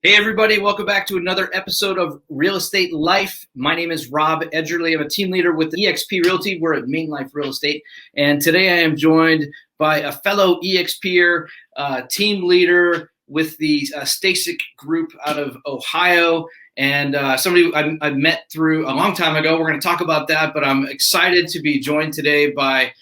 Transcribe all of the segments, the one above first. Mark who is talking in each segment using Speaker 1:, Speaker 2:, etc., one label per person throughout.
Speaker 1: Hey everybody, welcome back to another episode of Real Estate Life. My name is Rob Edgerly. I'm a team leader with eXp Realty. We're at Maine Life Real Estate. And today I am joined by a fellow eXper, team leader with the Stasic group out of Ohio. And somebody I met through a long time ago. We're going to talk about that, but I'm excited to be joined today by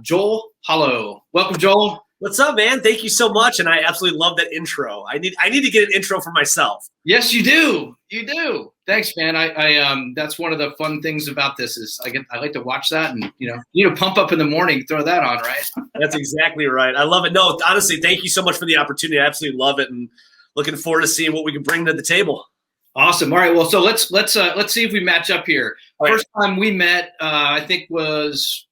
Speaker 1: Joel Hollo. Welcome, Joel.
Speaker 2: What's up, man? Thank you so much, and I absolutely love that intro. I need to get an intro for myself.
Speaker 1: Yes, you do. You do. Thanks, man. I that's one of the fun things about this is I like to watch that, and you pump up in the morning, throw that on, right?
Speaker 2: That's exactly right. I love it. No, honestly, thank you so much for the opportunity. I absolutely love it, and looking forward to seeing what we can bring to the table.
Speaker 1: Awesome. All right. Well, so let's see if we match up here. First time we met, I think was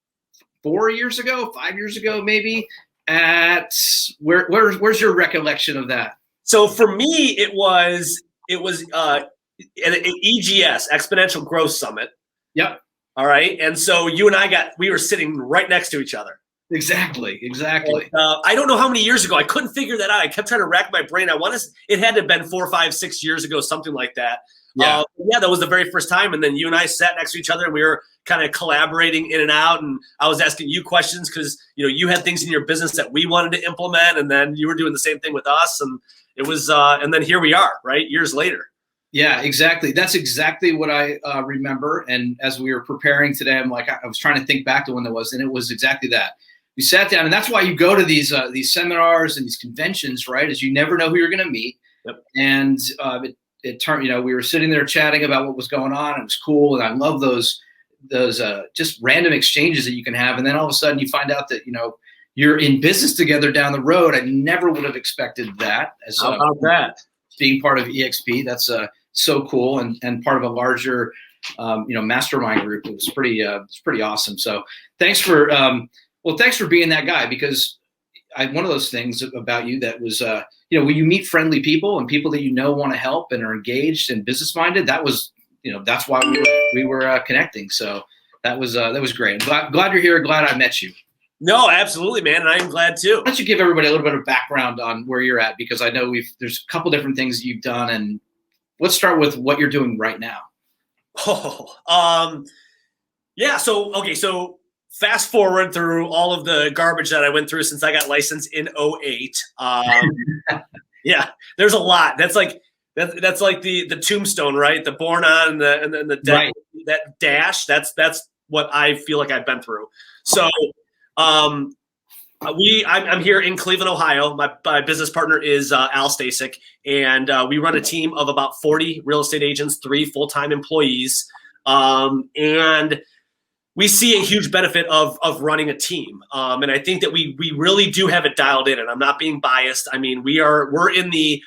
Speaker 1: 5 years ago, maybe. At where's your recollection of that?
Speaker 2: So for me, it was an EGS, Exponential Growth Summit.
Speaker 1: Yep.
Speaker 2: All right. And so you and we were sitting right next to each other.
Speaker 1: Exactly.
Speaker 2: And, I don't know how many years ago. I couldn't figure that out. I kept trying to rack my brain. It had to have been 4, 5, 6 years ago, something like that.
Speaker 1: Yeah.
Speaker 2: That was the very first time. And then you and I sat next to each other and we were kind of collaborating in and out. And I was asking you questions because, you had things in your business that we wanted to implement. And then you were doing the same thing with us. And it was, and then here we are, right? Years later.
Speaker 1: Yeah, exactly. That's exactly what I remember. And as we were preparing today, I was trying to think back to when that was, and it was exactly that. We sat down, and that's why you go to these seminars and these conventions, right? Is you never know who you're going to meet.
Speaker 2: Yep.
Speaker 1: And it turned, we were sitting there chatting about what was going on. It was cool, and I love those just random exchanges that you can have. And then all of a sudden, you find out that you're in business together down the road. I never would have expected that.
Speaker 2: How about that?
Speaker 1: Being part of eXp, that's so cool, and part of a larger, mastermind group. It was pretty awesome. So thanks for being that guy, because one of those things about you that was, when you meet friendly people and people that want to help and are engaged and business minded, that was, that's why we were connecting. So that was great. I'm glad you're here. Glad I met you.
Speaker 2: No, absolutely, man, and I'm glad too.
Speaker 1: Why don't you give everybody a little bit of background on where you're at, because I know there's a couple different things you've done, and let's start with what you're doing right now.
Speaker 2: Yeah. So fast forward through all of the garbage that I went through since I got licensed in 2008. Yeah, there's a lot. That's like the tombstone, right? The born on and then the
Speaker 1: right.
Speaker 2: That dash. That's what I feel like I've been through. So I'm here in Cleveland, Ohio. My business partner is Al Stasic, and we run a team of about 40 real estate agents, 3 full-time employees, and we see a huge benefit of running a team. And I think that we really do have it dialed in, and I'm not being biased. I mean, we're in the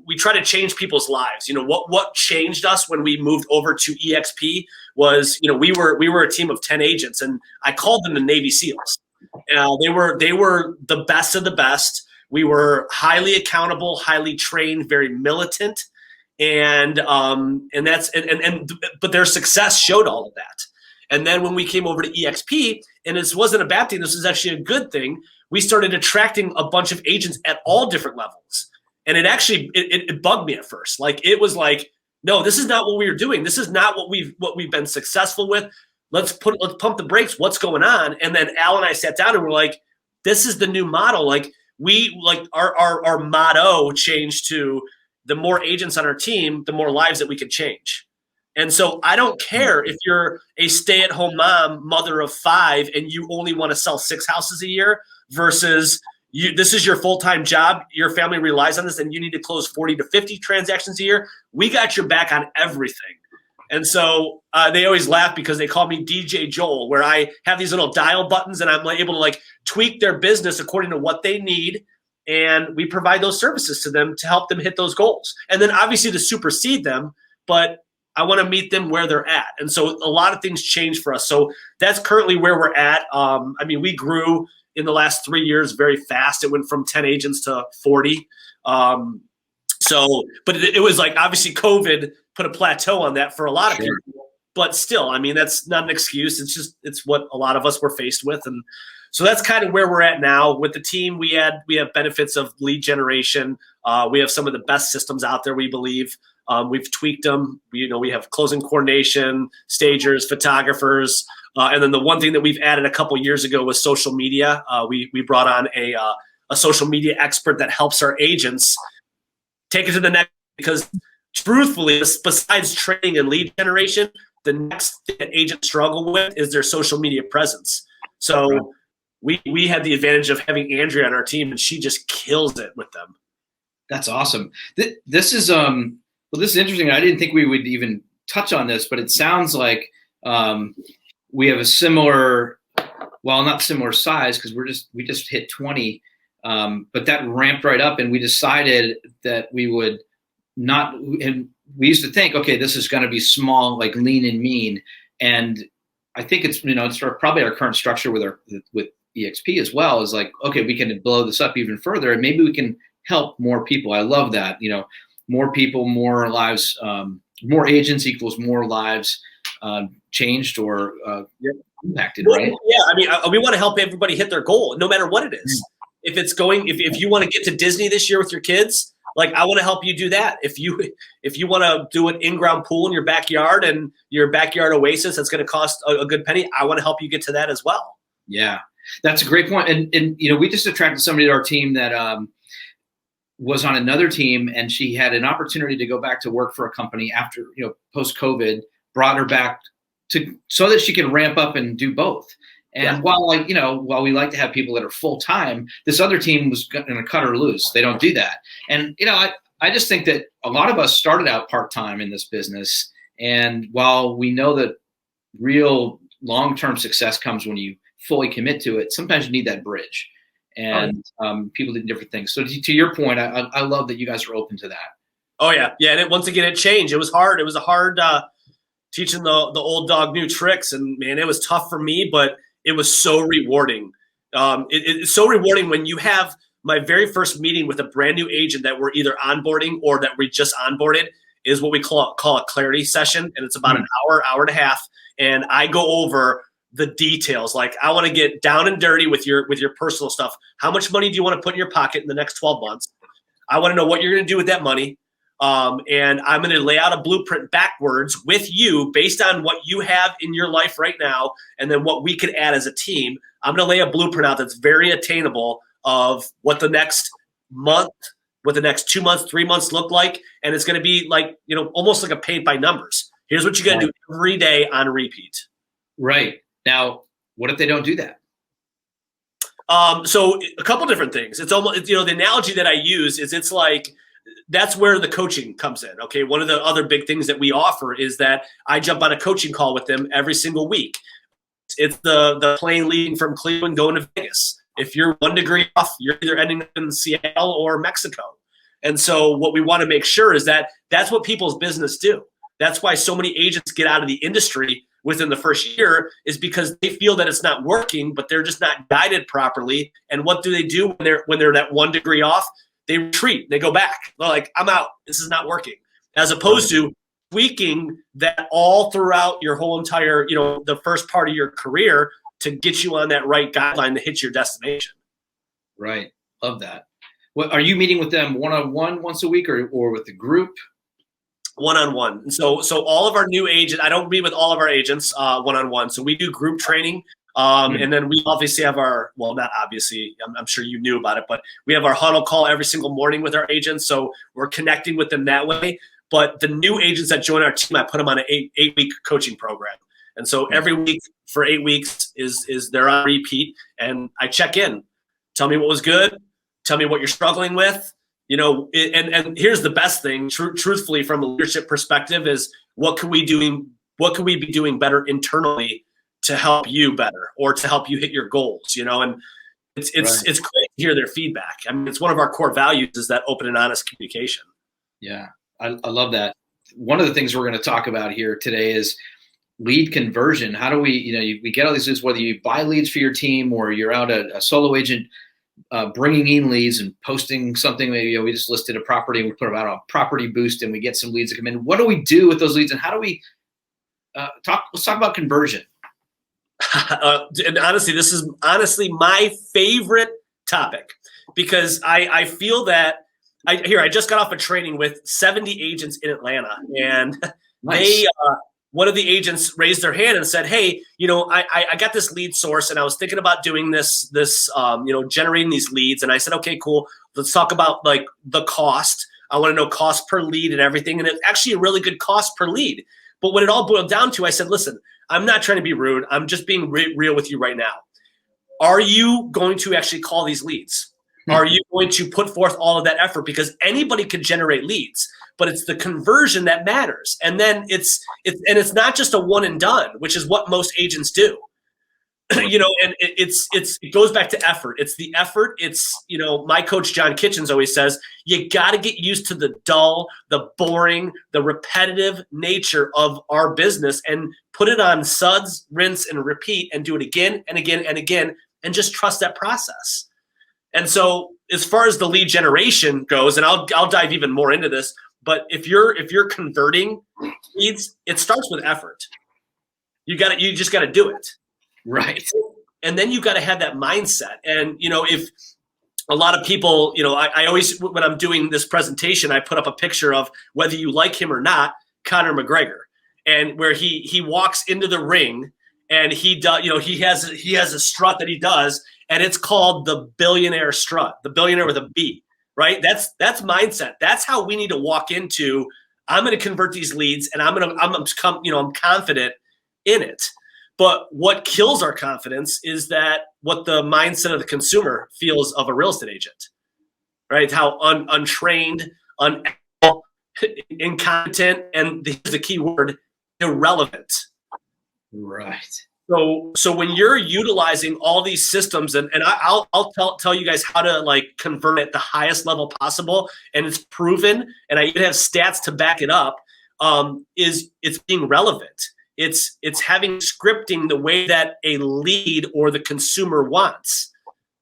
Speaker 2: we try to change people's lives. What changed us when we moved over to eXp was, we were a team of 10 agents, and I called them the Navy SEALs. They were the best of the best. We were highly accountable, highly trained, very militant, but their success showed all of that. And then when we came over to eXp, and this wasn't a bad thing, this was actually a good thing, we started attracting a bunch of agents at all different levels. And it bugged me at first. Like, it was like, no, this is not what we were doing. This is not what we've been successful with. Let's pump the brakes. What's going on? And then Al and I sat down and we're like, this is the new model. Like, our motto changed to, the more agents on our team, the more lives that we could change. And so I don't care if you're a stay-at-home mother of 5, and you only want to sell 6 houses a year versus this is your full-time job. Your family relies on this, and you need to close 40 to 50 transactions a year. We got your back on everything. And so they always laugh because they call me DJ Joel, where I have these little dial buttons, and I'm able to tweak their business according to what they need. And we provide those services to them to help them hit those goals. And then obviously to supersede them, but I want to meet them where they're at. And so a lot of things change for us. So that's currently where we're at. We grew in the last 3 years very fast. It went from 10 agents to 40. But it was obviously COVID put a plateau on that for a lot of people. but still, I mean, that's not an excuse. It's what a lot of us were faced with. And so that's kind of where we're at now with the team. We have benefits of lead generation. We have some of the best systems out there, we believe. We've tweaked them. We have closing coordination, stagers, photographers. And then the one thing that we've added a couple years ago was social media. We brought on a social media expert that helps our agents take it to the next, because truthfully, besides training and lead generation, the next thing that agents struggle with is their social media presence. So we had the advantage of having Andrea on our team, and she just kills it with them.
Speaker 1: That's awesome. This is this is interesting. I didn't think we would even touch on this, but it sounds like we have a similar, well, not similar size, because we just hit 20, but that ramped right up, and we decided that we would not. And we used to think, okay, this is going to be small, like lean and mean, and I think it's probably our current structure with EXP as well, is like, okay, we can blow this up even further, and maybe we can help more people. I love that. More people, more lives, more agents equals more lives changed or impacted, right?
Speaker 2: Yeah, I mean, we want to help everybody hit their goal, no matter what it is. If you want to get to Disney this year with your kids, like, I want to help you do that. If you want to do an in-ground pool in your backyard and your backyard oasis that's going to cost a good penny, I want to help you get to that as well. Yeah,
Speaker 1: that's a great point. And we just attracted somebody to our team that was on another team, and she had an opportunity to go back to work for a company after, post-COVID, brought her back so that she can ramp up and do both. And while we like to have people that are full-time, this other team was going to cut her loose. They don't do that. And, I just think that a lot of us started out part-time in this business. And while we know that real long-term success comes when you fully commit to it, sometimes you need that bridge. And people did different things. So to your point, I love that you guys are open to that.
Speaker 2: Oh yeah, yeah. And once again, it changed. It was hard. It was a hard teaching the old dog new tricks, and man, it was tough for me, but it was so rewarding. It's so rewarding when you have my very first meeting with a brand new agent that we're either onboarding or that we just onboarded is what we call a clarity session, and it's about an hour and a half, and I go over the details. Like, I want to get down and dirty with your personal stuff. How much money do you want to put in your pocket in the next 12 months? I want to know what you're going to do with that money. And I'm going to lay out a blueprint backwards with you based on what you have in your life right now, and then what we could add as a team. I'm going to lay a blueprint out that's very attainable of what the next month, what the next 2 months, 3 months look like. And it's going to be like, almost like a paint by numbers. Here's what you got to do every day on repeat.
Speaker 1: Right. Now, what if they don't do that?
Speaker 2: So a couple different things. It's almost, the analogy that I use is, it's like, that's where the coaching comes in. Okay. One of the other big things that we offer is that I jump on a coaching call with them every single week. It's the plane leaving from Cleveland going to Vegas. If you're 1 degree off, you're either ending up in Seattle or Mexico. And so what we want to make sure is that that's what people's business do. That's why so many agents get out of the industry within the first year, is because they feel that it's not working, but they're just not guided properly. And what do they do when they're that 1 degree off? They retreat. They go back. They're like, I'm out. This is not working. As opposed to tweaking that all throughout your whole entire, the first part of your career to get you on that right guideline to hit your destination.
Speaker 1: Right. Love that. What, are you meeting with them one-on-one once a week, or with the group?
Speaker 2: One-on-one. And so all of our new agents, I don't meet with all of our agents one-on-one. So we do group training. And then we obviously have not obviously, I'm sure you knew about it, but we have our huddle call every single morning with our agents. So we're connecting with them that way. But the new agents that join our team, I put them on an eight-week coaching program. And so every week for 8 weeks is they're on repeat, and I check in. Tell me what was good. Tell me what you're struggling with. And here's the best thing, truthfully, from a leadership perspective, is what could we be doing better internally to help you better, or to help you hit your goals, and it's great to hear their feedback. I mean, it's one of our core values, is that open and honest communication.
Speaker 1: Yeah, I love that. One of the things we're going to talk about here today is lead conversion. How do we, we get all these leads, whether you buy leads for your team or you're out a solo agent bringing in leads and posting something. Maybe we just listed a property and we put about a property boost and we get some leads that come in. What do we do with those leads, and how do we let's talk about conversion.
Speaker 2: And honestly, this is my favorite topic, because I feel that I just got off a training with 70 agents in Atlanta, and
Speaker 1: Nice.
Speaker 2: one of the agents raised their hand and said, "Hey, I got this lead source, and I was thinking about doing this, generating these leads." And I said, "Okay, cool. Let's talk about like the cost. I want to know cost per lead and everything." And it's actually a really good cost per lead. But what it all boiled down to, I said, "Listen, I'm not trying to be rude. I'm just being real with you right now. Are you going to actually call these leads? Are you going to put forth all of that effort? Because anybody can generate leads, but it's the conversion that matters. And then it's not just a one and done, which is what most agents do. And it goes back to effort. It's the effort. It's, my coach John Kitchens always says, you got to get used to the dull, the boring, the repetitive nature of our business and put it on suds, rinse, and repeat, and do it again and again and again, and just trust that process. And so as far as the lead generation goes, and I'll dive even more into this, but if you're converting leads, it starts with effort. You just got to do it.
Speaker 1: Right.
Speaker 2: And then you got to have that mindset. And, if a lot of people, I always, when I'm doing this presentation, I put up a picture of whether you like him or not, Conor McGregor, and where he walks into the ring and he does, he has a strut that he does, and it's called the billionaire strut, the billionaire with a B, right? That's mindset. That's how we need to walk into, I'm going to convert these leads, and I'm confident in it. But what kills our confidence is that what the mindset of the consumer feels of a real estate agent, right? How untrained, incompetent, and here's the key word, irrelevant.
Speaker 1: Right.
Speaker 2: So when you're utilizing all these systems, and I'll tell you guys how to like convert at the highest level possible, and it's proven, and I even have stats to back it up, is it's being relevant. It's having scripting the way that a lead or the consumer wants,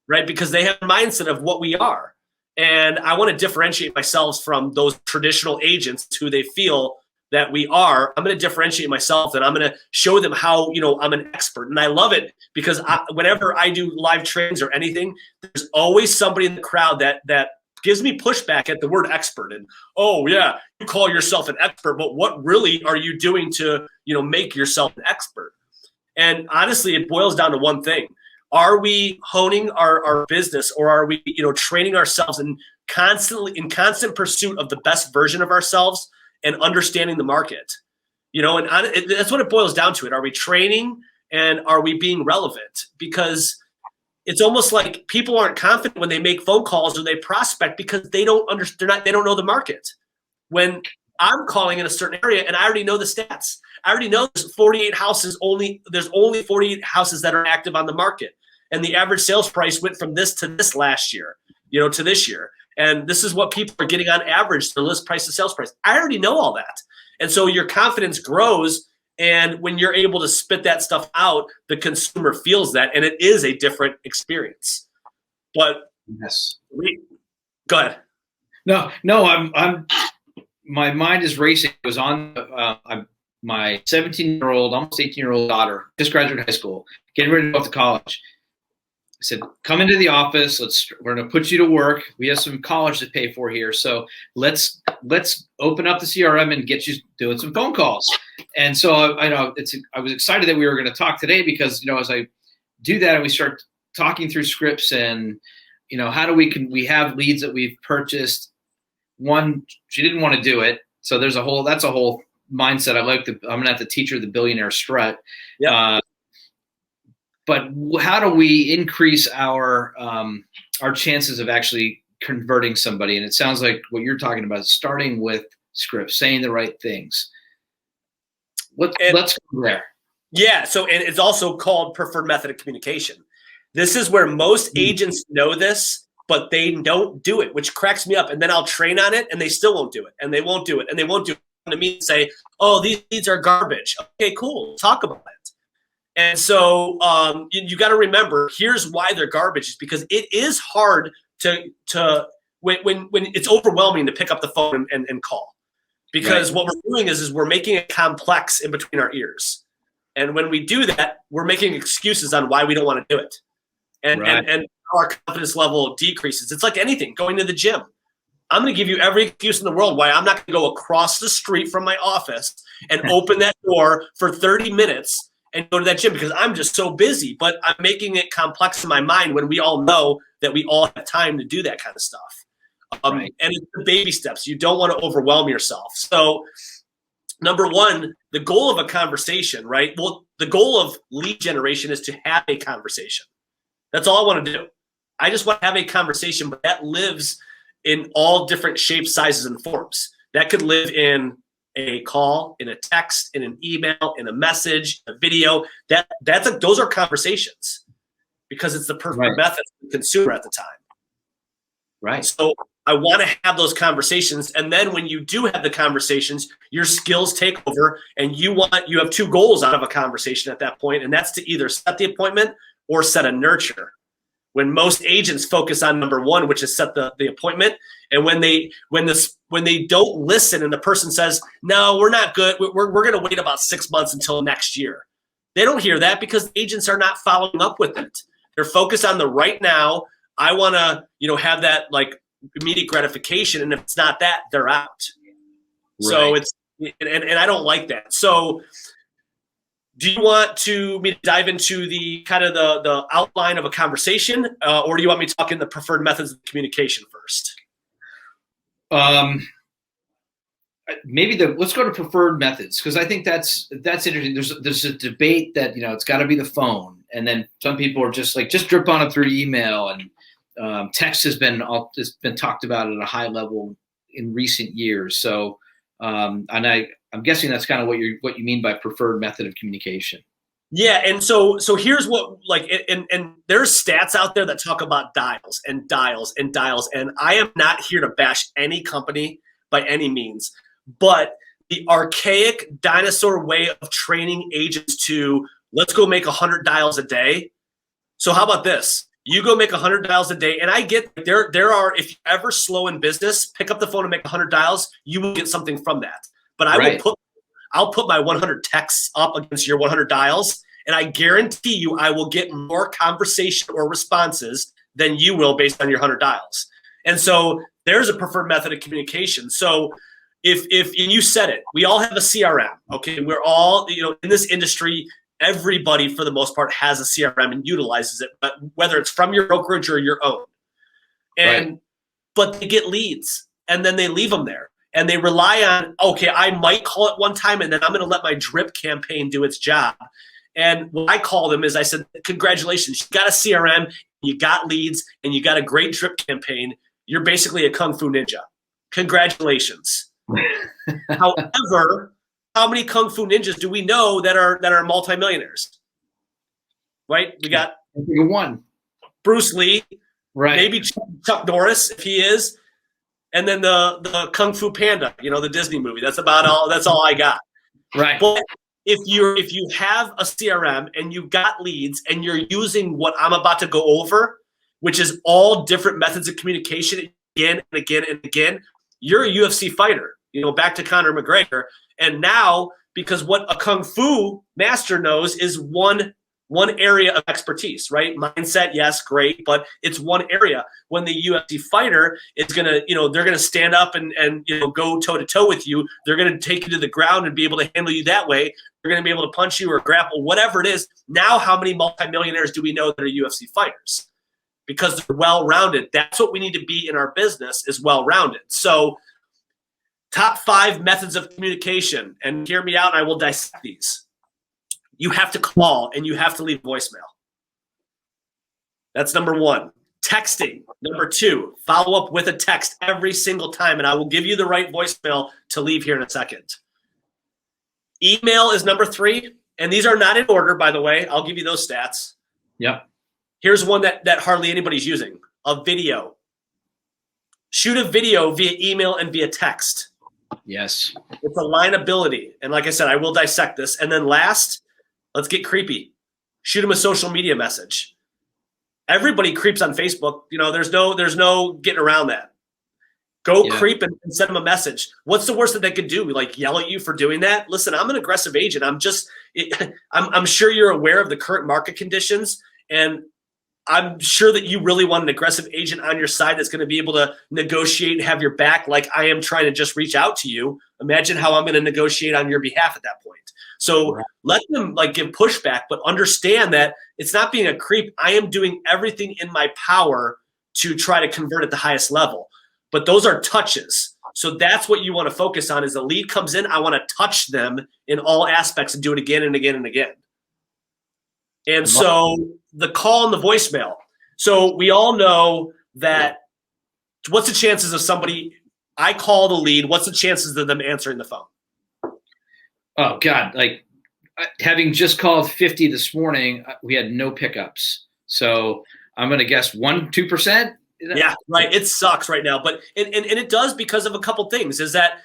Speaker 2: right? Because they have a mindset of what we are. And I want to differentiate myself from those traditional agents who they feel that we are. I'm going to differentiate myself, and I'm going to show them how, I'm an expert. And I love it because whenever I do live trainings or anything, there's always somebody in the crowd that gives me pushback at the word expert. And, oh yeah, you call yourself an expert, but what really are you doing to, make yourself an expert? And honestly, it boils down to one thing. Are we honing our business, or are we, training ourselves in constant pursuit of the best version of ourselves and understanding the market? And that's what it boils down to. Are we training, and are we being relevant? Because it's almost like people aren't confident when they make phone calls or they prospect because they don't know the market. When I'm calling in a certain area and I already know the stats, I already know there's 48 houses there's only 48 houses that are active on the market. And the average sales price went from this to this last year, to this year. And this is what people are getting on average, the list price to sales price. I already know all that. And so your confidence grows. And when you're able to spit that stuff out, the consumer feels that, and it is a different experience. But
Speaker 1: yes,
Speaker 2: go ahead.
Speaker 1: No, I'm. My mind is racing. It was on my 17-year-old, almost 18-year-old daughter, just graduated high school, getting ready to go off to college. I said, "Come into the office. We're going to put you to work. We have some college to pay for here, so let's open up the CRM and get you doing some phone calls." And so I was excited that we were going to talk today because as I do that and we start talking through scripts and how do we have leads that we've purchased. One, she didn't want to do it, so that's a whole mindset. I'm going to have to teach her the billionaire strut.
Speaker 2: Yeah.
Speaker 1: But how do we increase our chances of actually converting somebody? And it sounds like what you're talking about is starting with scripts, saying the right things. Let's go there.
Speaker 2: Yeah. So, and it's also called preferred method of communication. This is where most agents know this, but they don't do it, which cracks me up. And then I'll train on it and they still won't do it. And they won't do it. And they won't do it to me and say, "Oh, these leads are garbage." Okay, cool. Talk about it. And so you got to remember, here's why they're garbage, is because it is hard to when it's overwhelming to pick up the phone and call, because what we're doing is we're making it complex in between our ears. And when we do that, we're making excuses on why we don't want to do it. And our confidence level decreases. It's like anything, going to the gym. I'm going to give you every excuse in the world why I'm not going to go across the street from my office and open that door for 30 minutes and go to that gym because I'm just so busy. But I'm making it complex in my mind when we all know that we all have time to do that kind of stuff. And it's the baby steps. You don't want to overwhelm yourself. So number one, the goal of a conversation, right? Well, the goal of lead generation is to have a conversation. That's all I want to do. I just want to have a conversation, but that lives in all different shapes, sizes, and forms. That could live in a call, in a text, in an email, in a message, a video. Those are conversations because it's the perfect method for the consumer at the time.
Speaker 1: Right.
Speaker 2: So I want to have those conversations. And then when you do have the conversations, your skills take over and you have two goals out of a conversation at that point. And that's to either set the appointment or set a nurture. When most agents focus on number one, which is set the appointment. And when they don't listen and the person says, no, we're not good. We're going to wait about 6 months until next year. They don't hear that because agents are not following up with it. They're focused on the right now. I want to, have that like immediate gratification. And if it's not that, they're out. Right. So and I don't like that. So do you want me to dive into the kind of the outline of a conversation, or do you want me to talk in the preferred methods of communication first?
Speaker 1: Maybe let's go to preferred methods because I think that's interesting. There's a debate that it's got to be the phone, and then some people are just like just drip on it through email, and text has been talked about at a high level in recent years. So and I'm guessing that's kind of what you mean by preferred method of communication.
Speaker 2: Yeah, and so here's what and there's stats out there that talk about dials and dials and dials, and I am not here to bash any company by any means, but the archaic dinosaur way of training agents to let's go make 100 dials a day. So how about this? You go make 100 dials a day, and I get there are, if you're ever slow in business, pick up the phone and make 100 dials, you will get something from that. But I'll put my 100 texts up against your 100 dials, and I guarantee you I will get more conversation or responses than you will based on your 100 dials. And so there's a preferred method of communication. So if and you said it, we all have a CRM. Okay, we're all in this industry. Everybody, for the most part, has a CRM and utilizes it, but whether it's from your brokerage or your own. But they get leads, and then they leave them there. And they rely on, okay, I might call it one time, and then I'm going to let my drip campaign do its job. And what I call them is I said, congratulations, you got a CRM, you got leads, and you got a great drip campaign. You're basically a Kung Fu ninja. Congratulations. However, how many Kung Fu ninjas do we know that are multimillionaires? Right? We got
Speaker 1: one.
Speaker 2: Bruce Lee,
Speaker 1: right?
Speaker 2: Maybe Chuck Norris, if he is. And then the Kung Fu Panda, the Disney movie. That's about all. That's all I got.
Speaker 1: Right.
Speaker 2: But if you have a CRM and you got leads and you're using what I'm about to go over, which is all different methods of communication again and again and again, you're a UFC fighter. Back to Conor McGregor. And now, because what a Kung Fu master knows is one area of expertise, right? Mindset, yes, great, but it's one area. When the UFC fighter is gonna, they're gonna stand up and go toe to toe with you. They're gonna take you to the ground and be able to handle you that way. They're gonna be able to punch you or grapple, whatever it is. Now, how many multimillionaires do we know that are UFC fighters? Because they're well-rounded. That's what we need to be in our business, is well-rounded. So, top 5 methods of communication, and hear me out, and I will dissect these. You have to call and you have to leave voicemail. That's number 1. Texting. Number 2, follow up with a text every single time, and I will give you the right voicemail to leave here in a second. Email is number 3, and these are not in order, by the way. I'll give you those stats.
Speaker 1: Yep.
Speaker 2: Here's one that hardly anybody's using, a video. Shoot a video via email and via text.
Speaker 1: Yes.
Speaker 2: It's a lineability. And like I said, I will dissect this. And then last, let's get creepy. Shoot them a social media message. Everybody creeps on Facebook. There's no getting around that. Go creep and send them a message. What's the worst that they could do? Like yell at you for doing that? Listen, I'm an aggressive agent. I'm sure you're aware of the current market conditions, and I'm sure that you really want an aggressive agent on your side that's going to be able to negotiate and have your back like I am trying to just reach out to you. Imagine how I'm going to negotiate on your behalf at that point. So let them like give pushback, but understand that it's not being a creep. I am doing everything in my power to try to convert at the highest level. But those are touches. So that's what you want to focus on. As the lead comes in, I want to touch them in all aspects and do it again and again and again. And so the call and the voicemail. So we all know that what's the chances of somebody, I call the lead, what's the chances of them answering the phone?
Speaker 1: Oh, God. Like having just called 50 this morning, we had no pickups. So I'm going to guess 1-2%.
Speaker 2: Yeah, right. It sucks right now. But and it does because of a couple things, is that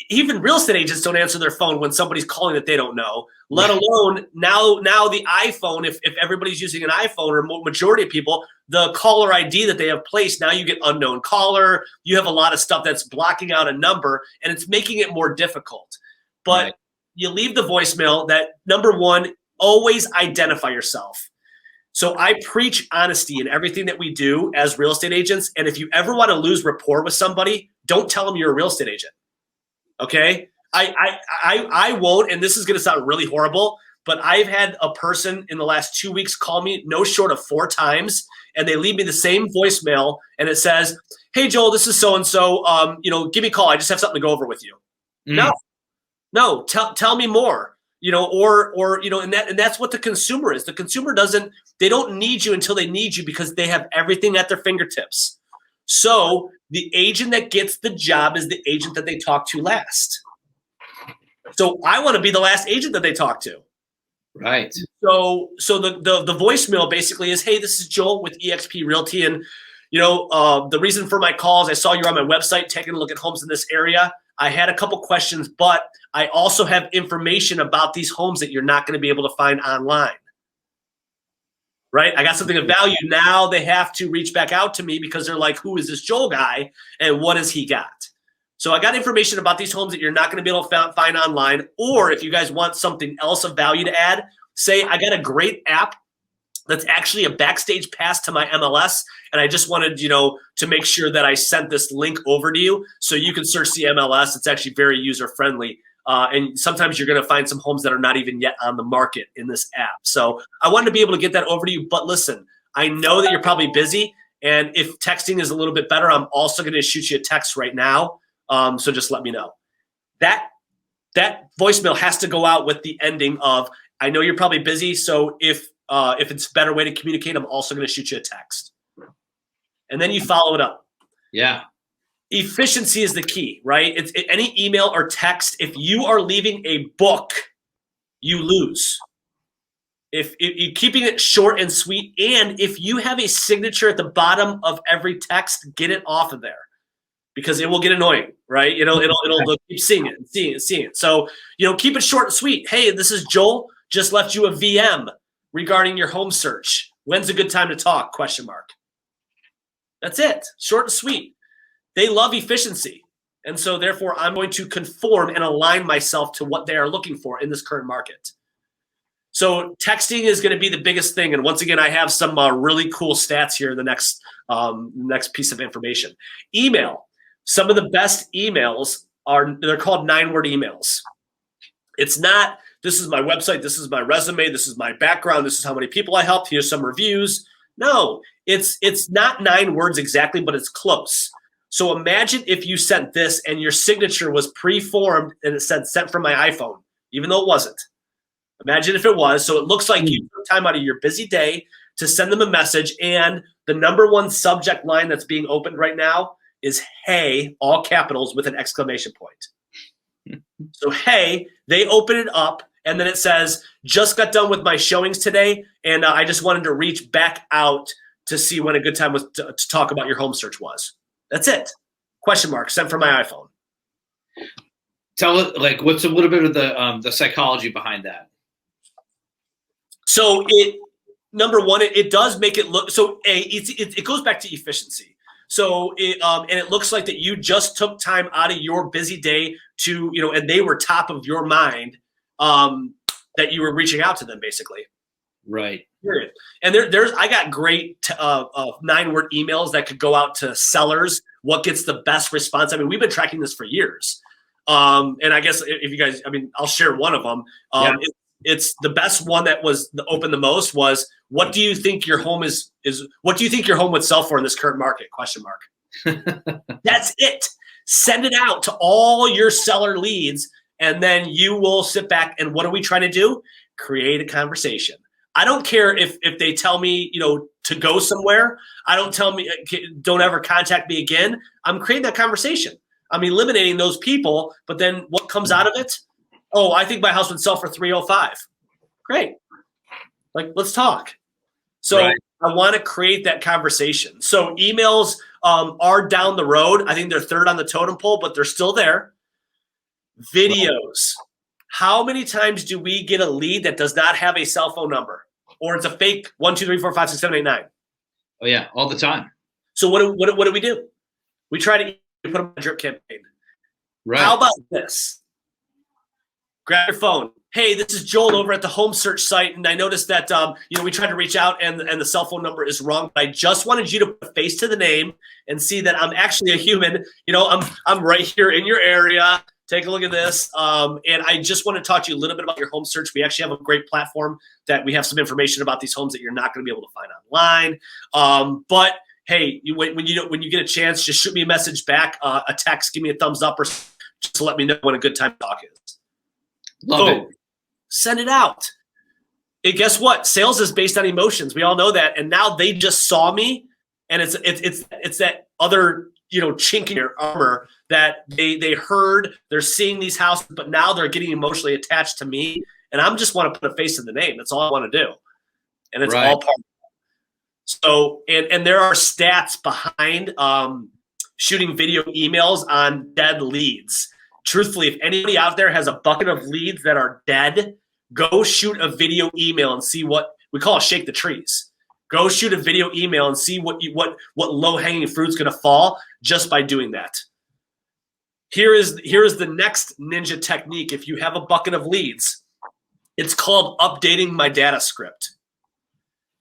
Speaker 2: even real estate agents don't answer their phone when somebody's calling that they don't know, let alone now the iPhone, if everybody's using an iPhone or majority of people, the caller ID that they have placed, now you get unknown caller. You have a lot of stuff that's blocking out a number, and it's making it more difficult. But you leave the voicemail that, number one, always identify yourself. So I preach honesty in everything that we do as real estate agents. And if you ever want to lose rapport with somebody, don't tell them you're a real estate agent. Okay? I won't, and this is going to sound really horrible, but I've had a person in the last 2 weeks call me no short of 4 times, and they leave me the same voicemail, and it says, "Hey, Joel, this is so-and-so. Give me a call. I just have something to go over with you." No, tell me more. And that's what the consumer is. The consumer they don't need you until they need you, because they have everything at their fingertips. So the agent that gets the job is the agent that they talk to last. So I want to be the last agent that they talk to.
Speaker 1: Right.
Speaker 2: So the voicemail basically is, "Hey, this is Joel with eXp Realty. And, the reason for my call is I saw you're on my website taking a look at homes in this area. I had a couple questions, but I also have information about these homes that you're not going to be able to find online." Right? I got something of value. Now they have to reach back out to me because they're like, who is this Joel guy and what has he got? So I got information about these homes that you're not going to be able to find online. Or if you guys want something else of value to add, say I got a great app that's actually a backstage pass to my MLS. And I just wanted, to make sure that I sent this link over to you so you can search the MLS. It's actually very user-friendly. And sometimes you're going to find some homes that are not even yet on the market in this app. So I wanted to be able to get that over to you. But listen, I know that you're probably busy. And if texting is a little bit better, I'm also going to shoot you a text right now. So just let me know. That voicemail has to go out with the ending of, "I know you're probably busy, so if it's a better way to communicate, I'm also going to shoot you a text." And then you follow it up.
Speaker 1: Yeah.
Speaker 2: Efficiency is the key, right? It's any email or text. If you are leaving a book, you lose. If you're keeping it short and sweet, and if you have a signature at the bottom of every text, get it off of there, because it will get annoying, right? It'll keep seeing it and seeing it and seeing it. So, keep it short and sweet. "Hey, this is Joel. Just left you a VM regarding your home search. When's a good time to talk? ? That's it. Short and sweet. They love efficiency. And so therefore I'm going to conform and align myself to what they are looking for in this current market. So texting is going to be the biggest thing. And once again, I have some really cool stats here in the next piece of information. Email. Some of the best emails they're called 9-word emails. It's not, "This is my website, this is my resume, this is my background, this is how many people I helped, here's some reviews." No, it's not 9 words exactly, but it's close. So imagine if you sent this and your signature was pre-formed and it said "sent from my iPhone," even though it wasn't. Imagine if it was. So it looks like you took time out of your busy day to send them a message, and the number one subject line that's being opened right now is "hey," all capitals with an exclamation point. So "hey," they open it up, and then it says, "just got done with my showings today, and I just wanted to reach back out to see when a good time was to talk about your home search was." That's it. ? Sent from my iPhone.
Speaker 1: Tell it, what's a little bit of the psychology behind that?
Speaker 2: So number one, it does make it look, so it goes back to efficiency. So and it looks like that you just took time out of your busy day to, and they were top of your mind, that you were reaching out to them basically.
Speaker 1: Right.
Speaker 2: Period. And I got great 9-word emails that could go out to sellers. What gets the best response? I mean, we've been tracking this for years. And I guess if you guys, I'll share one of them. It's the best one that was open the most was, what do you think your home what do you think your home would sell for in this current market? ? That's it. Send it out to all your seller leads, and then you will sit back and what are we trying to do? Create a conversation. I don't care if they tell me, to go somewhere. Don't ever contact me again. I'm creating that conversation. I'm eliminating those people, but then what comes out of it? Oh, I think my house would sell for $305. Great. Let's talk. So right. I want to create that conversation. So emails are down the road. I think they're third on the totem pole, but they're still there. Videos. How many times do we get a lead that does not have a cell phone number, or it's a fake 1, 2, 3, 4, 5, 6, 7, 8, 9?
Speaker 1: Oh yeah, all the time.
Speaker 2: So what do we do? We try to put them on a drip campaign.
Speaker 1: Right.
Speaker 2: How about this? Grab your phone. Hey, this is Joel over at the home search site, and I noticed that we tried to reach out and the cell phone number is wrong. But I just wanted you to put a face to the name and see that I'm actually a human. I'm right here in your area. Take a look at this. And I just want to talk to you a little bit about your home search. We actually have a great platform that we have some information about these homes that you're not going to be able to find online. But hey, when you get a chance, just shoot me a message back, a text, give me a thumbs up, or just to let me know when a good time to talk is.
Speaker 1: Love it.
Speaker 2: Send it out. And guess what? Sales is based on emotions. We all know that. And now they just saw me, and it's that other chink in your armor that they heard. They're seeing these houses, but now they're getting emotionally attached to me, and I'm just want to put a face in the name. That's all I want to do, and it's all part of it. So, and there are stats behind shooting video emails on dead leads. Truthfully, if anybody out there has a bucket of leads that are dead, go shoot a video email and see what we call shake the trees. Go shoot a video email and see what low-hanging fruit's going to fall just by doing that. Here is the next ninja technique. If you have a bucket of leads, it's called updating my data script.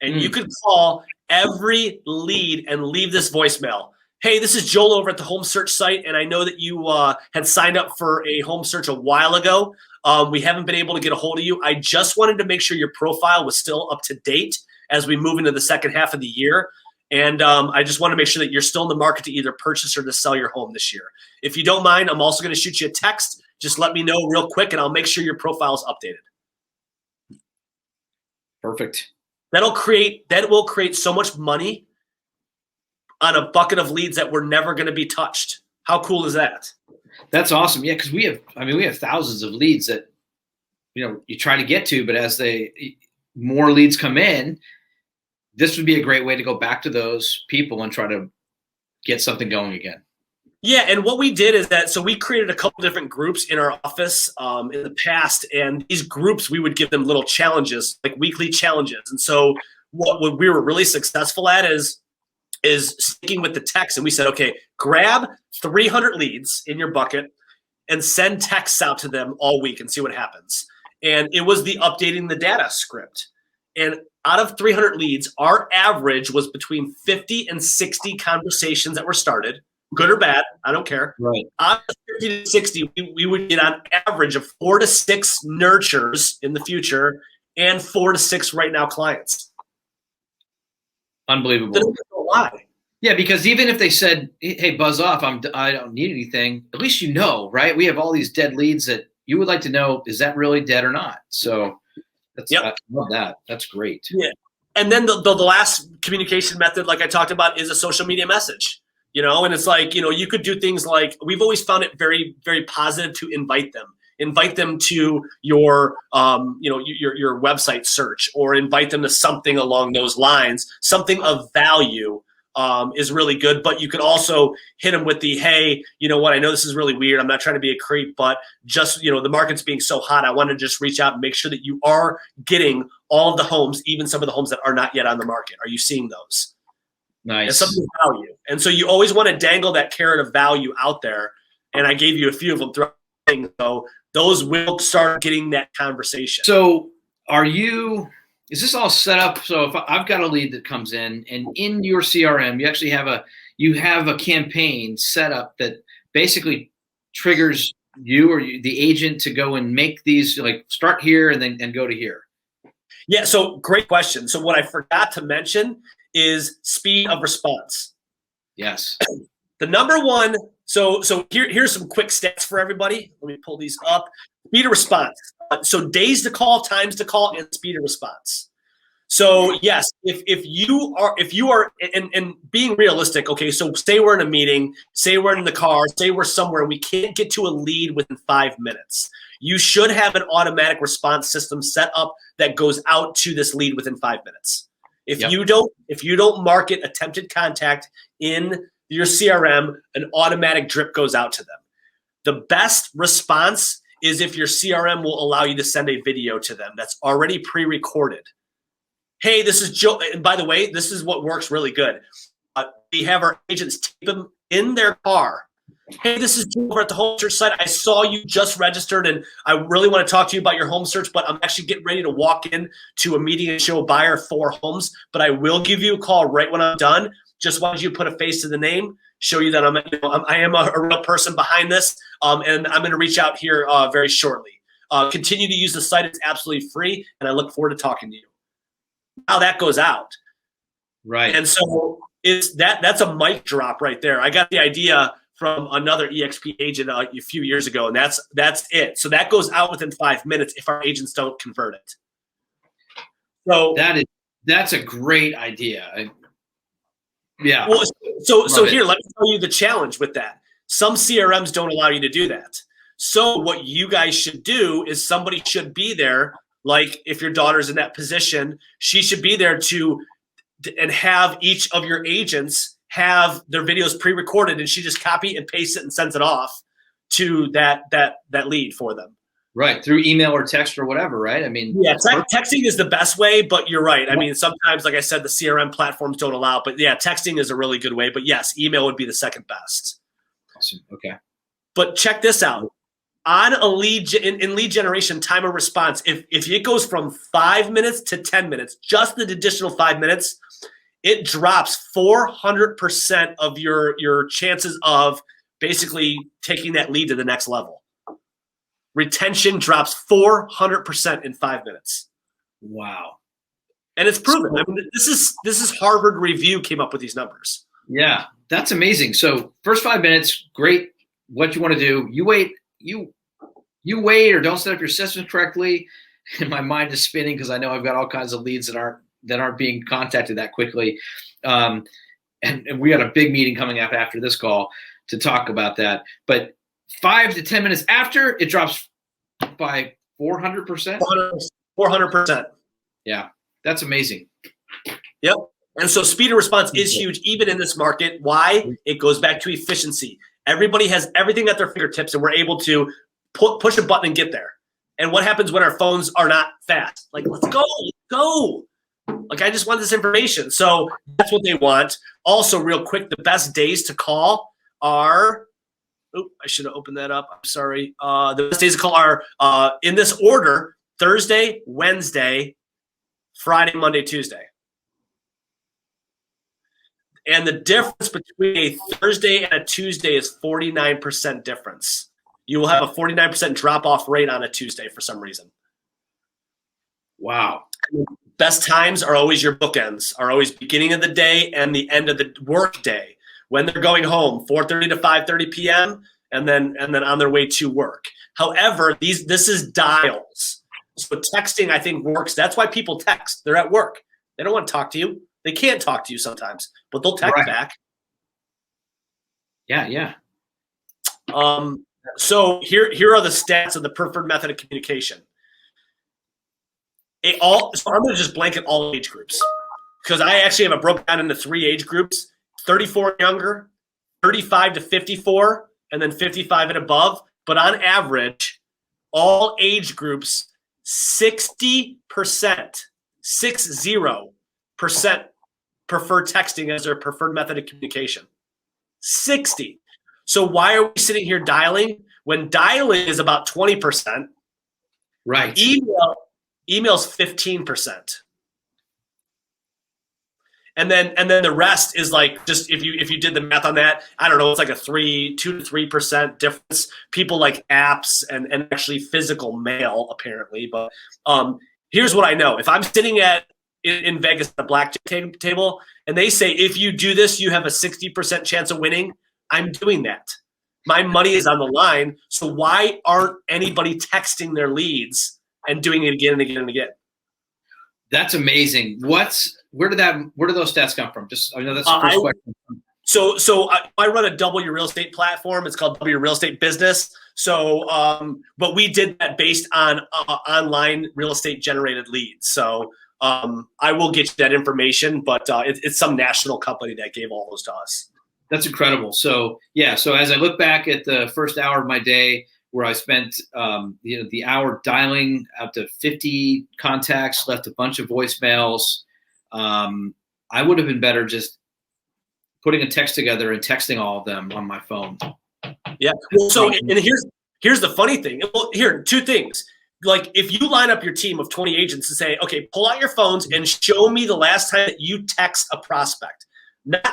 Speaker 2: And you could call every lead and leave this voicemail. Hey, this is Joel over at the home search site, and I know that you had signed up for a home search a while ago. We haven't been able to get a hold of you. I just wanted to make sure your profile was still up to date as we move into the second half of the year. And I just want to make sure that you're still in the market to either purchase or to sell your home this year. If you don't mind, I'm also going to shoot you a text. Just let me know real quick, and I'll make sure your profile is updated.
Speaker 1: Perfect.
Speaker 2: That will create so much money on a bucket of leads that were never going to be touched. How cool is that?
Speaker 1: That's awesome. Yeah, because we have thousands of leads that you try to get to, but as more leads come in, this would be a great way to go back to those people and try to get something going again.
Speaker 2: Yeah, and what we did is that, so we created a couple different groups in our office in the past, and these groups, we would give them little challenges, like weekly challenges. And so what we were really successful at is sticking with the text. And we said, okay, grab 300 leads in your bucket and send texts out to them all week and see what happens. And it was the updating the data script. And out of 300 leads, our average was between 50 and 60 conversations that were started, good or bad, I don't care.
Speaker 1: Right.
Speaker 2: Out of 50 to 60, we would get on average of 4 to 6 nurtures in the future and 4 to 6 right now clients.
Speaker 1: Unbelievable.
Speaker 2: Why?
Speaker 1: Yeah, because even if they said, hey, buzz off, I don't need anything, at least right? We have all these dead leads that you would like to know, is that really dead or not? So I love that. That's great.
Speaker 2: Yeah. And then the last communication method, like I talked about, is a social media message. And it's like, you could do things like, we've always found it very, very positive to invite them to your, your website search, or invite them to something along those lines. Something of value is really good, but you could also hit them with the, hey, you know what? I know this is really weird. I'm not trying to be a creep, but just, the market's being so hot. I want to just reach out and make sure that you are getting all of the homes, even some of the homes that are not yet on the market. Are you seeing those?
Speaker 1: Nice.
Speaker 2: something of value. And so you always want to dangle that carrot of value out there. And I gave you a few of them throughout the thing. So those will start getting that conversation.
Speaker 1: So is this all set up? So if I've got a lead that comes in, and in your CRM, you actually have a campaign set up that basically triggers you or the agent to go and make these, like, start here and go to here.
Speaker 2: Yeah. So great question. So what I forgot to mention is speed of response.
Speaker 1: Yes.
Speaker 2: The number one. So here's some quick stats for everybody. Let me pull these up. Speed of response. So days to call, times to call, and speed of response. So yes, if you are and being realistic, okay, so say we're in a meeting, say we're in the car, say we're somewhere, and we can't get to a lead within 5 minutes. You should have an automatic response system set up that goes out to this lead within 5 minutes. If you don't market attempted contact in your CRM, an automatic drip goes out to them. The best response is if your CRM will allow you to send a video to them that's already pre-recorded. Hey, this is Joe. And by the way, this is what works really good. We have our agents tape them in their car. Hey, this is Joe over at the home search site. I saw you just registered, and I really want to talk to you about your home search, but I'm actually getting ready to walk in to a meeting and show a buyer 4 homes, but I will give you a call right when I'm done. Just wanted you to put a face to the name, show you that I am a real person behind this, and I'm going to reach out here very shortly. Continue to use the site. It's absolutely free, and I look forward to talking to you. How that goes out.
Speaker 1: Right.
Speaker 2: And so that's a mic drop right there. I got the idea from another EXP agent a few years ago, and that's it. So that goes out within 5 minutes if our agents don't convert it. So
Speaker 1: that's a great idea. Yeah.
Speaker 2: Well, so here, let me tell you the challenge with that. Some CRMs don't allow you to do that. So what you guys should do is somebody should be there. Like if your daughter's in that position, she should be there and have each of your agents have their videos pre-recorded, and she just copy and paste it and sends it off to that lead for them.
Speaker 1: Right, through email or text or whatever, right? I mean,
Speaker 2: yeah, texting is the best way, but you're right. I mean, sometimes, like I said, the CRM platforms don't allow, but yeah, texting is a really good way. But yes, email would be the second best.
Speaker 1: Awesome. Okay.
Speaker 2: But check this out. On a lead in lead generation, time of response, if it goes from 5 minutes to 10 minutes, just the additional 5 minutes, it drops 400% of your chances of basically taking that lead to the next level. Retention drops 400% in 5 minutes.
Speaker 1: Wow.
Speaker 2: And it's proven. I mean, this is Harvard Review came up with these numbers.
Speaker 1: Yeah, that's amazing. So first 5 minutes, great. What you want to do, you wait or don't set up your systems correctly. And my mind is spinning because I know I've got all kinds of leads that aren't being contacted that quickly. And we got a big meeting coming up after this call to talk about that. But 5 to 10 minutes after, it drops by 400%.
Speaker 2: 400%.
Speaker 1: Yeah, that's amazing.
Speaker 2: Yep. And so speed of response is huge, even in this market. Why? It goes back to efficiency. Everybody has everything at their fingertips, and we're able to push a button and get there. And what happens when our phones are not fast? Like, let's go. Like, I just want this information. So that's what they want. Also, real quick, the best days to call are – I should have opened that up. I'm sorry. The best days to call are in this order: Thursday, Wednesday, Friday, Monday, Tuesday. And the difference between a Thursday and a Tuesday is 49% difference. You will have a 49% drop-off rate on a Tuesday for some reason.
Speaker 1: Wow.
Speaker 2: Best times are always your bookends, are always beginning of the day and the end of the work day. When they're going home, 4:30 to 5:30 p.m., and then on their way to work. However, this is dials. So texting, I think, works. That's why people text. They're at work. They don't want to talk to you. They can't talk to you sometimes, but they'll text back.
Speaker 1: Yeah.
Speaker 2: So here are the stats of the preferred method of communication. So I'm going to just blanket all age groups because I actually have it broken down into 3 age groups: 34 and younger, 35 to 54, and then 55 and above. But on average, all age groups, 60%, 60% prefer texting as their preferred method of communication. 60. So why are we sitting here dialing when dialing is about 20%?
Speaker 1: Right.
Speaker 2: Email's 15%. And then the rest is like, just if you did the math on that, I don't know, it's like a 2 to 3% difference. People like apps and actually physical mail apparently. But here's what I know: if I'm sitting in Vegas at a blackjack table and they say if you do this you have a 60% chance of winning, I'm doing that. My money is on the line. So why aren't anybody texting their leads and doing it again and again and again?
Speaker 1: That's amazing. Where do those stats come from? Just, I know that's the first question.
Speaker 2: So I run a Double Your Real Estate platform. It's called Double Your Real Estate Business. So, but we did that based on online real estate generated leads. So I will get you that information, but it's some national company that gave all those to us.
Speaker 1: That's incredible. So yeah. So as I look back at the first hour of my day, where I spent the hour dialing out to 50 contacts, left a bunch of voicemails. I would have been better just putting a text together and texting all of them on my phone.
Speaker 2: Yeah. Well, so and here's the funny thing. Well, here, 2 things. Like if you line up your team of 20 agents and say, okay, pull out your phones and show me the last time that you text a prospect.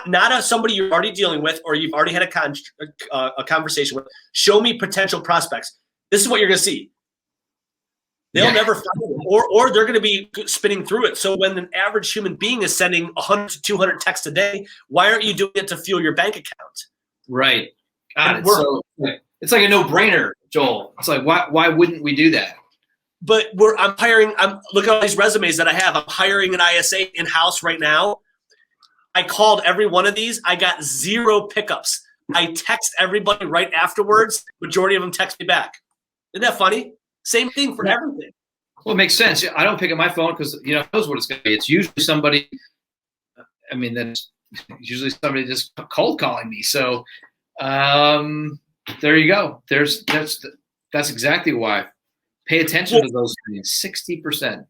Speaker 2: Not somebody you're already dealing with or you've already had a conversation with. Show me potential prospects. This is what you're going to see. They'll never find them, or they're going to be spinning through it. So when an average human being is sending 100 to 200 texts a day, why aren't you doing it to fuel your bank account?
Speaker 1: Right. It's like a no-brainer, Joel. It's like why wouldn't we do that?
Speaker 2: But look at all these resumes that I have. I'm hiring an ISA in-house right now. I called every one of these. I got 0 pickups. I text everybody right afterwards. Majority of them text me back. Isn't that funny? Same thing for everything.
Speaker 1: Well, it makes sense. I don't pick up my phone because who knows what it's going to be. It's usually somebody. I mean, that's usually somebody just cold calling me. So there you go. That's exactly why. Pay attention to those things. 60%.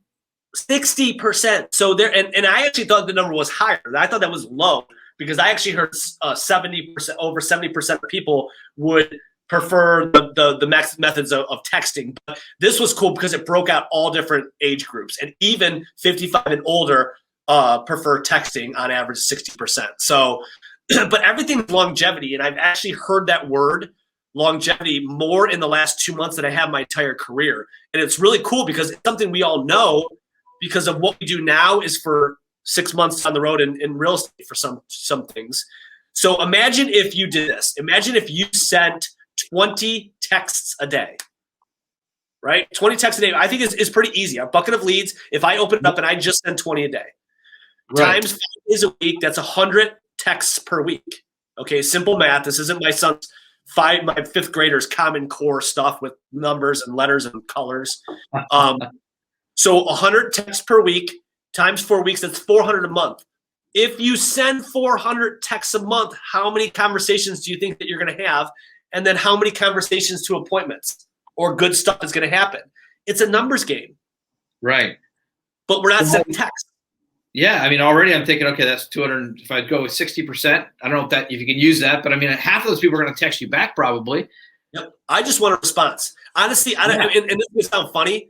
Speaker 2: 60%. So there, and I actually thought the number was higher. I thought that was low because I actually heard 70%, over 70% of people would prefer the methods of texting. But this was cool because it broke out all different age groups, and even 55 and older prefer texting on average 60%. So, but everything's longevity, and I've actually heard that word longevity more in the last 2 months than I have my entire career, and it's really cool because it's something we all know. Because of what we do now is for 6 months on the road in real estate for some things. So imagine if you did this. Imagine if you sent 20 texts a day, right? 20 texts a day. I think is pretty easy. A bucket of leads. If I open it up and I just send 20 a day, times 5 days a week, that's 100 texts per week. Okay, simple math. This isn't my son's my 5th graders Common Core stuff with numbers and letters and colors. So 100 texts per week times 4 weeks, that's 400 a month. If you send 400 texts a month, how many conversations do you think that you're going to have? And then how many conversations to appointments or good stuff is going to happen? It's a numbers game.
Speaker 1: Right.
Speaker 2: But we're not sending texts.
Speaker 1: Yeah. I mean, already I'm thinking, okay, that's 200. If I go with 60%, I don't know if you can use that, but I mean, half of those people are going to text you back probably.
Speaker 2: Yep. I just want a response. Honestly, and this may sound funny.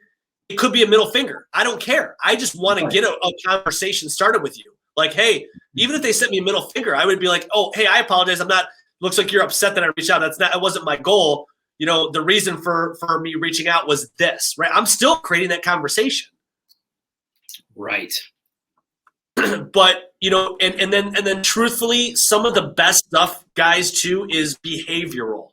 Speaker 2: It could be a middle finger. I don't care. I just want to get a conversation started with you. Like, hey, even if they sent me a middle finger, I would be like, oh, hey, I apologize. Looks like you're upset that I reached out. That wasn't my goal. The reason for me reaching out was this, right? I'm still creating that conversation.
Speaker 1: Right.
Speaker 2: But, and then truthfully, some of the best stuff, guys, too, is behavioral.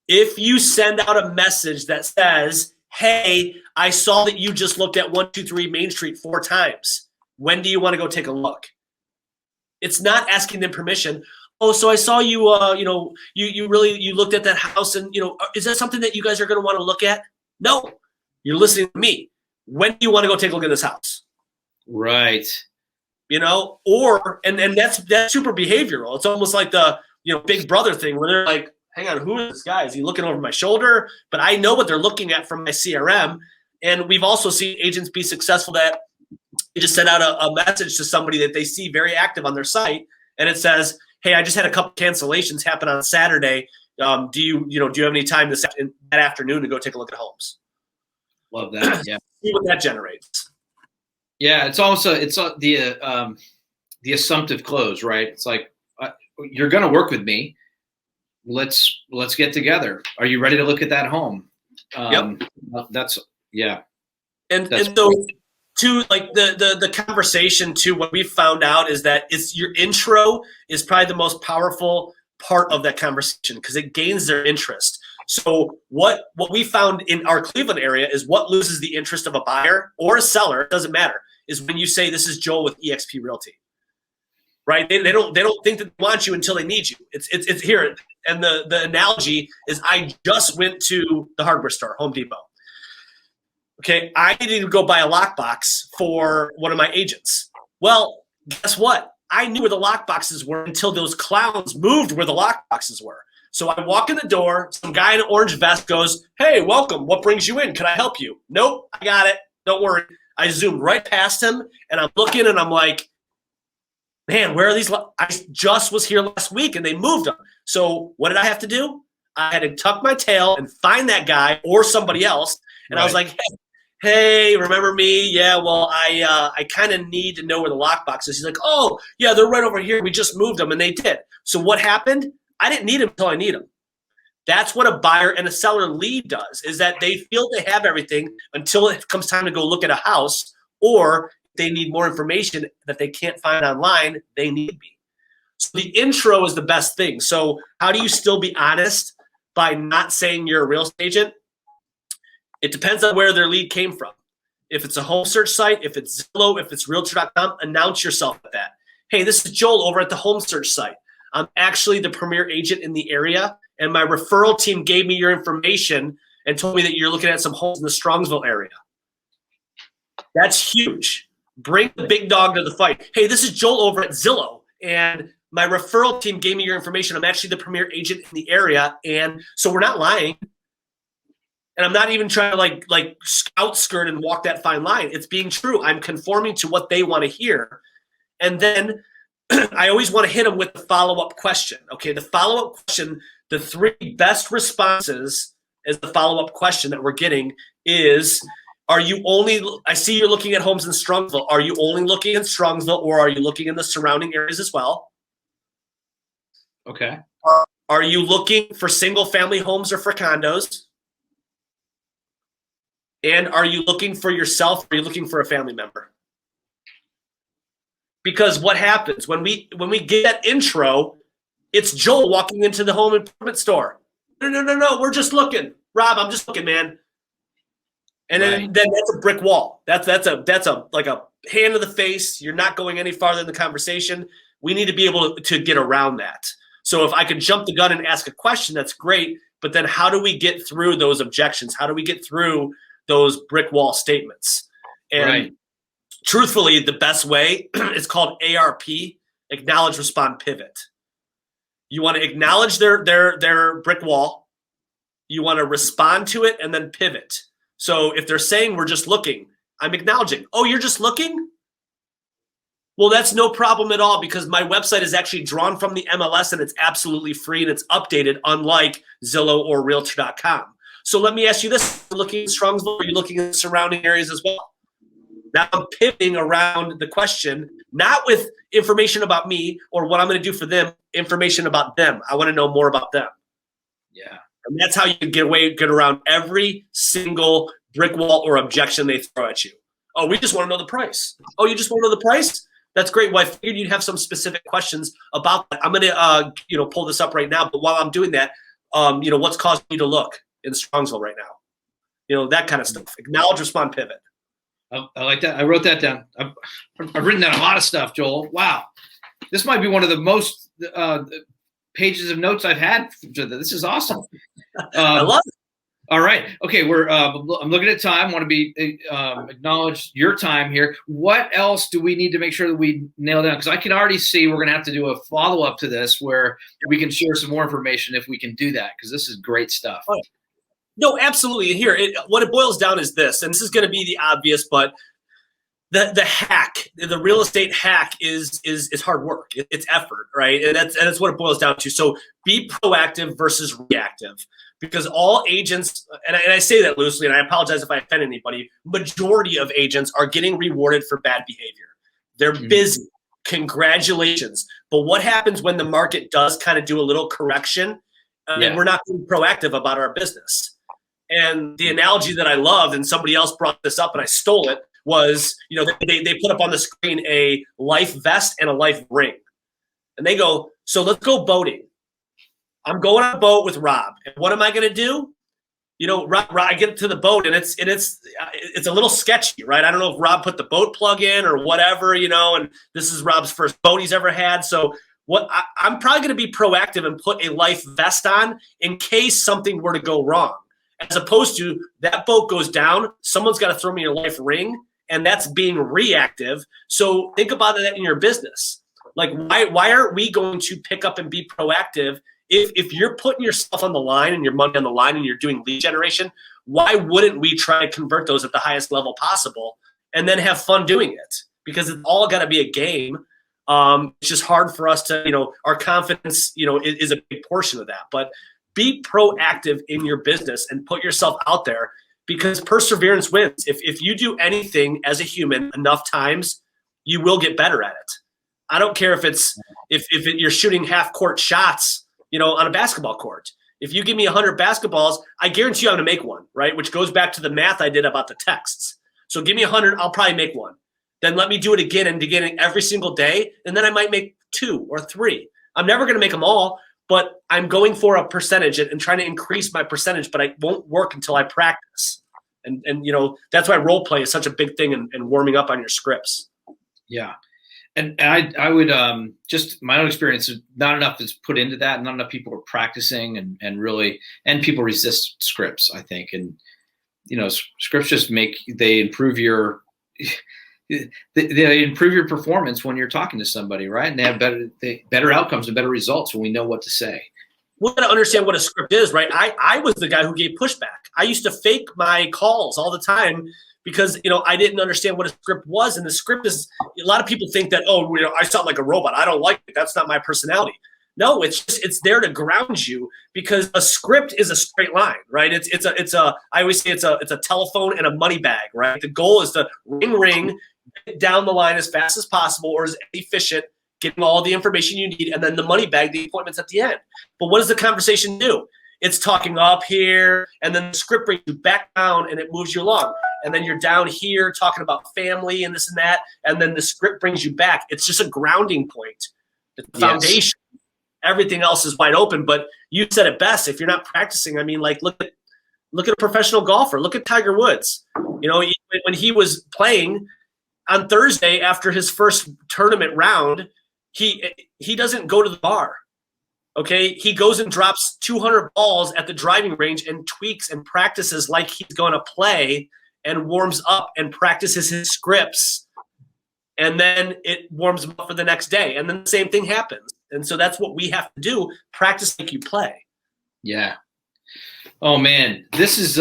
Speaker 2: If you send out a message that says, hey, I saw that you just looked at 123 Main Street 4 times. When do you want to go take a look? It's not asking them permission. Oh, so I saw you, you looked at that house and, is that something that you guys are going to want to look at? No, you're listening to me. When do you want to go take a look at this house?
Speaker 1: Right.
Speaker 2: And that's super behavioral. It's almost like the, Big Brother thing where they're like, hang on, who is this guy? Is he looking over my shoulder? But I know what they're looking at from my CRM. And we've also seen agents be successful that, just send out a message to somebody that they see very active on their site, and it says, "Hey, I just had a couple cancellations happen on Saturday. Do you have any time that afternoon to go take a look at homes?"
Speaker 1: Love that. Yeah.
Speaker 2: See what that generates.
Speaker 1: Yeah, it's the assumptive close, right? It's like you're going to work with me. Let's get together. Are you ready to look at that home?
Speaker 2: Yep.
Speaker 1: That's yeah.
Speaker 2: And so to like the conversation too, what we found out is that your intro is probably the most powerful part of that conversation because it gains their interest. So what we found in our Cleveland area is what loses the interest of a buyer or a seller, it doesn't matter, is when you say, "This is Joel with eXp Realty." Right? They don't think that they want you until they need you. It's here. And the analogy is I just went to the hardware store, Home Depot. Okay, I needed to go buy a lockbox for one of my agents. Well, guess what? I knew where the lockboxes were until those clowns moved where the lockboxes were. So I walk in the door, some guy in an orange vest goes, "Hey, welcome. What brings you in? Can I help you?" "Nope, I got it. Don't worry." I zoomed right past him, and I'm looking, and I'm like, "Man, where are these? I just was here last week, and they moved them." So what did I have to do? I had to tuck my tail and find that guy or somebody else, and right. I was like, Hey, remember me? Yeah, well, I kind of need to know where the lockbox is." He's like, "Oh, yeah, they're right over here. We just moved them," and they did. So what happened? I didn't need them until I need them. That's what a buyer and a seller lead does, is that they feel they have everything until it comes time to go look at a house, or they need more information that they can't find online, they need me. So the intro is the best thing. So how do you still be honest by not saying you're a real estate agent? It depends on where their lead came from. If it's a home search site, if it's Zillow, if it's Realtor.com, announce yourself at that. "Hey, this is Joel over at the home search site. I'm actually the premier agent in the area, and my referral team gave me your information and told me that you're looking at some homes in the Strongsville area." That's huge. Bring the big dog to the fight. "Hey, this is Joel over at Zillow, and my referral team gave me your information. I'm actually the premier agent in the area." And so we're not lying. And I'm not even trying to like scout skirt and walk that fine line. It's being true. I'm conforming to what they want to hear. And then I always want to hit them with the follow-up question. Okay, the follow-up question, the 3 best responses as the follow-up question that we're getting is, I see you're looking at homes in Strongsville. Are you only looking in Strongsville, or are you looking in the surrounding areas as well?
Speaker 1: Okay.
Speaker 2: Are you looking for single-family homes or for condos? And are you looking for yourself, or are you looking for a family member? Because what happens when we get that intro, it's Joel walking into the home improvement store. No, we're just looking. "Rob, I'm just looking, man." And then that's a brick wall. That's like a hand to the face. You're not going any farther in the conversation. We need to be able to get around that. So if I can jump the gun and ask a question, that's great. But then how do we get through those objections? How do we get through those brick wall statements? And truthfully, the best way is called ARP, acknowledge, respond, pivot. You want to acknowledge their brick wall. You want to respond to it and then pivot. So if they're saying we're just looking, I'm acknowledging, "Oh, you're just looking? Well, that's no problem at all, because my website is actually drawn from the MLS and it's absolutely free and it's updated, unlike Zillow or Realtor.com. So let me ask you this. Are you looking at Strongsville, or are you looking at surrounding areas as well?" Now I'm pivoting around the question, not with information about me or what I'm going to do for them, information about them. I want to know more about them.
Speaker 1: Yeah.
Speaker 2: And that's how you can get around every single brick wall or objection they throw at you. "Oh, we just want to know the price." "Oh, you just want to know the price? That's great. Well, I figured you'd have some specific questions about that. I'm going to pull this up right now. But while I'm doing that, what's causing you to look in Strongsville right now? That kind of stuff. Acknowledge, respond, pivot.
Speaker 1: I like that. I wrote that down. I've written down a lot of stuff, Joel. Wow. This might be one of the most pages of notes I've had. This is awesome.
Speaker 2: I love it.
Speaker 1: All right. Okay. I'm looking at time. Want to be acknowledge your time here. What else do we need to make sure that we nail down? Because I can already see we're going to have to do a follow-up to this where we can share some more information if we can do that, because this is great stuff.
Speaker 2: Oh. No, absolutely. And here, what it boils down is this, and this is going to be the obvious, but the hack, the real estate hack is hard work. It's effort, right? And that's what it boils down to. So be proactive versus reactive, because all agents, and I say that loosely, and I apologize if I offend anybody, majority of agents are getting rewarded for bad behavior. They're busy. Congratulations. But what happens when the market does kind of do a little correction and we're not being proactive about our business? And the analogy that I loved, and somebody else brought this up and I stole it, was, they put up on the screen a life vest and a life ring. And they go, so let's go boating. I'm going on a boat with Rob. And what am I going to do? Rob, I get to the boat and it's a little sketchy, right? I don't know if Rob put the boat plug in or whatever, and this is Rob's first boat he's ever had. So I'm probably going to be proactive and put a life vest on in case something were to go wrong, as opposed to that boat goes down, someone's got to throw me a life ring, and that's being reactive. So think about that in your business. Like, why aren't we going to pick up and be proactive? If you're putting yourself on the line and your money on the line and you're doing lead generation, why wouldn't we try to convert those at the highest level possible and then have fun doing it? Because it's all got to be a game. It's just hard for us to, our confidence, is a big portion of that. But be proactive in your business and put yourself out there, because perseverance wins. If you do anything as a human enough times, you will get better at it. I don't care if you're shooting half court shots, on a basketball court. If you give me 100 basketballs, I guarantee you I'm going to make one, right? Which goes back to the math I did about the texts. So give me 100, I'll probably make one. Then let me do it again and again every single day, and then I might make 2 or 3. I'm never going to make them all, but I'm going for a percentage and trying to increase my percentage, but I won't work until I practice. And that's why role play is such a big thing in warming up on your scripts.
Speaker 1: Yeah. And I would just my own experience, not enough is put into that. Not enough people are practicing and people resist scripts, I think. And, scripts just they improve your they improve your performance when you're talking to somebody, right? And they have better outcomes and better results when we know what to say.
Speaker 2: We got to understand what a script is, right? I was the guy who gave pushback. I used to fake my calls all the time because, I didn't understand what a script was. And the script is, a lot of people think that, I sound like a robot. I don't like it. That's not my personality. No, it's there to ground you, because a script is a straight line, right? I always say it's a telephone and a money bag, right? The goal is to ring, get down the line as fast as possible or as efficient, getting all the information you need, and then the money bag, the appointments at the end. But what does the conversation do? It's talking up here, and then the script brings you back down and it moves you along. And then you're down here talking about family and this and that, and then the script brings you back. It's just a grounding point. It's the foundation. Yes. Everything else is wide open, but you said it best. If you're not practicing, I mean, like, look at a professional golfer. Look at Tiger Woods. When he was playing on Thursday after his first tournament round, he doesn't go to the bar. Okay, he goes and drops 200 balls at the driving range and tweaks and practices like he's going to play, and warms up and practices his scripts, and then it warms him up for the next day, and then the same thing happens. And so that's what we have to do: practice like you play.
Speaker 1: Yeah. Oh man, this is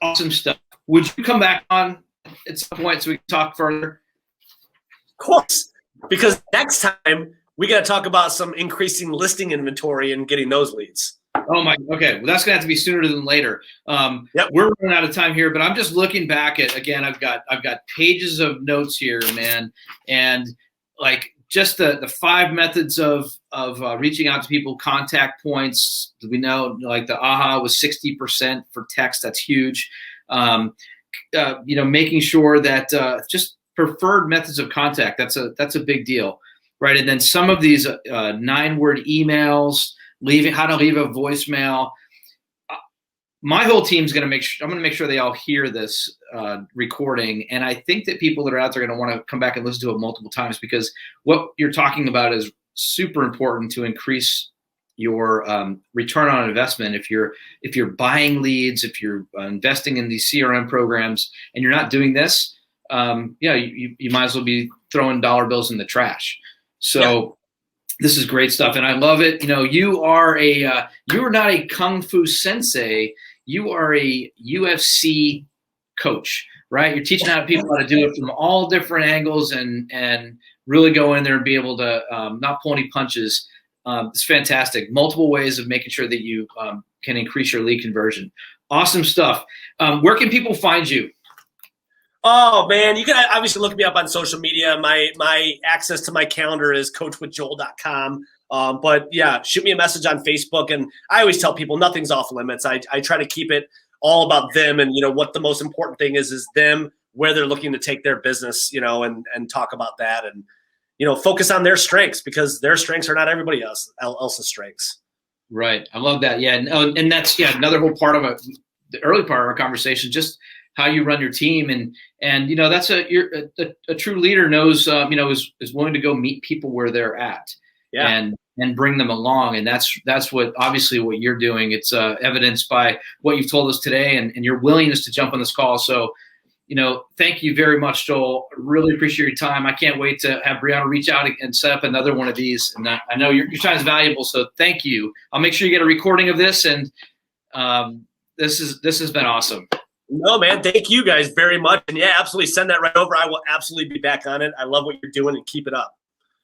Speaker 1: awesome stuff. Would you come back on at some point so we can talk further?
Speaker 2: Of course, because next time we got to talk about some increasing listing inventory and getting those leads.
Speaker 1: Oh my, okay. Well, that's gonna have to be sooner than later.
Speaker 2: Yep.
Speaker 1: We're running out of time here, but I'm just looking back at, again, I've got pages of notes here, man, and like just the 5 methods of reaching out to people, contact points. We know, like, the AHA was 60% for text. That's huge. Making sure that just preferred methods of contact. That's a big deal, right? And then some of these 9-word emails. How to leave a voicemail. My whole team's going to I'm going to make sure they all hear this recording. And I think that people that are out there are going to want to come back and listen to it multiple times, because what you're talking about is super important to increase your return on investment. If you're buying leads, if you're investing in these CRM programs and you're not doing this, you might as well be throwing dollar bills in the trash. So. Yeah. This is great stuff, and I love it. You are not a kung fu sensei. You are a UFC coach, right? You're teaching people how to do it from all different angles and really go in there and be able to not pull any punches. It's fantastic. Multiple ways of making sure that you can increase your lead conversion. Awesome stuff. Where can people find you?
Speaker 2: Oh man, you can obviously look me up on social media. My access to my calendar is coachwithjoel.com. But yeah, shoot me a message on Facebook. And I always tell people nothing's off limits. I try to keep it all about them, and what the most important thing is them, where they're looking to take their business, and talk about that, and focus on their strengths, because their strengths are not everybody else's strengths.
Speaker 1: Right. I love that. Yeah. And that's another whole part of the early part of our conversation, just how you run your team, and that's a true leader knows is willing to go meet people where they're at, and bring them along, and that's what obviously what you're doing. It's evidenced by what you've told us today, and your willingness to jump on this call. So thank you very much, Joel. Really appreciate your time. I can't wait to have Brianna reach out and set up another one of these, and I know your time is valuable, so thank you. I'll make sure you get a recording of this, and this has been awesome.
Speaker 2: No, man, thank you guys very much. And yeah, absolutely send that right over. I will absolutely be back on it. I love what you're doing, and keep it up.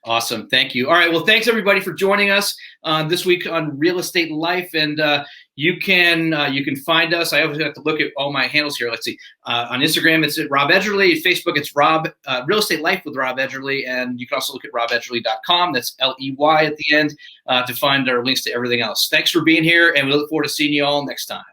Speaker 1: Awesome. Thank you. All right. Well, thanks everybody for joining us this week on Real Estate Life. And you can find us. I always have to look at all my handles here. Let's see. On Instagram, it's at Rob Edgerly. Facebook, it's Real Estate Life with Rob Edgerly. And you can also look at robedgerly.com. That's LEY at the end to find our links to everything else. Thanks for being here, and we look forward to seeing you all next time.